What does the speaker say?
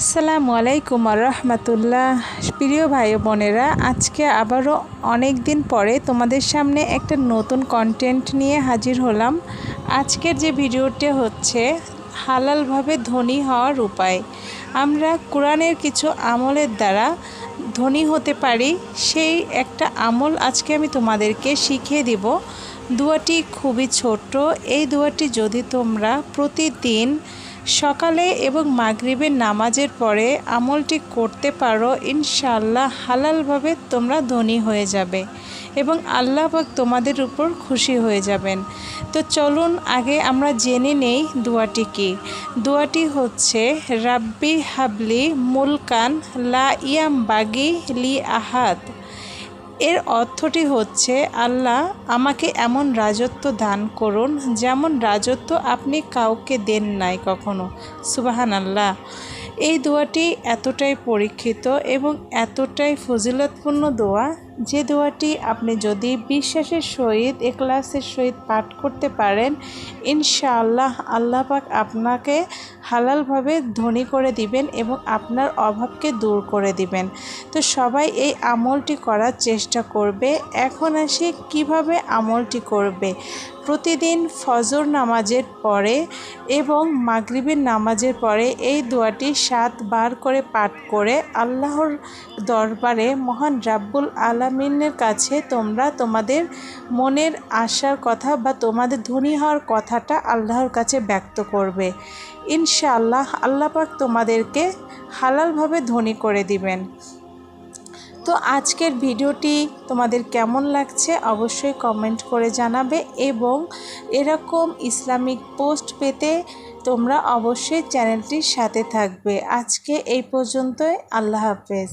আসসালামু আলাইকুম রহমতুল্লাহ। প্রিয় ভাই বোনেরা, আজকে আবারও অনেক দিন পরে তোমাদের সামনে একটা নতুন কন্টেন্ট নিয়ে হাজির হলাম। আজকের যে ভিডিওটি হচ্ছে হালালভাবে ধনী হওয়ার উপায়। আমরা কোরআনের কিছু আমলের দ্বারা ধনী হতে পারি, সেই একটা আমল আজকে আমি তোমাদেরকে শিখিয়ে দিব। দোয়াটি খুবই ছোট্ট। এই দোয়াটি যদি তোমরা প্রতিদিন সকালে এবং মাগরিবের নামাজের পরে আমলটি করতে পারো, ইনশাআল্লাহ হালালভাবে তোমরা ধনী হয়ে যাবে এবং আল্লাহ পাক তোমাদের উপর খুশি হয়ে যাবেন। তো চলুন আগে আমরা জেনে নেই দোয়াটি কি। দোয়াটি হচ্ছে রাব্বি হাবলি মুলকান লা ইয়াম বাগি লি আহাদ। এর অর্থটি হচ্ছে, আল্লাহ আমাকে এমন রাজত্ব দান করুন যেমন রাজত্ব আপনি কাউকে দেন নাই কখনো। সুবহানাল্লাহ। এই দোয়াটি এতটাই পরীক্ষিত এবং এতটাই ফজিলতপূর্ণ দোয়া, যে দোয়াটি আপনি যদি বিশ্বাসের সহিত ইখলাসের সহিত পাঠ করতে পারেন, ইনশাআল্লাহ আল্লাহ পাক আপনাকে হালালভাবে ধনী করে দিবেন এবং আপনার অভাবকে দূর করে দিবেন। তো সবাই এই আমলটি করার চেষ্টা করবে। এখন আসি কিভাবে আমলটি করবে। প্রতিদিন ফজর নামাজের পরে এবং মাগরিবের নামাজের পরে এই দোয়াটি 7 বার করে পাঠ করে আল্লাহর দরবারে মহান রাব্বুল আলামিনের কাছে তোমরা তোমাদের মনের আশার কথা বা তোমাদের ধনী হওয়ার কথাটা আল্লাহর কাছে ব্যক্ত করবে। ইনশাআল্লাহ আল্লাহ পাক তোমাদেরকে হালালভাবে ধনী করে দিবেন। তো আজকের ভিডিওটি তোমাদের কেমন লাগছে অবশ্যই কমেন্ট করে জানাবে এবং এরকম ইসলামিক পোস্ট পেতে তোমরা অবশ্যই চ্যানেলটির সাথে থাকবে। আজকে এই পর্যন্তই। আল্লাহ হাফেজ।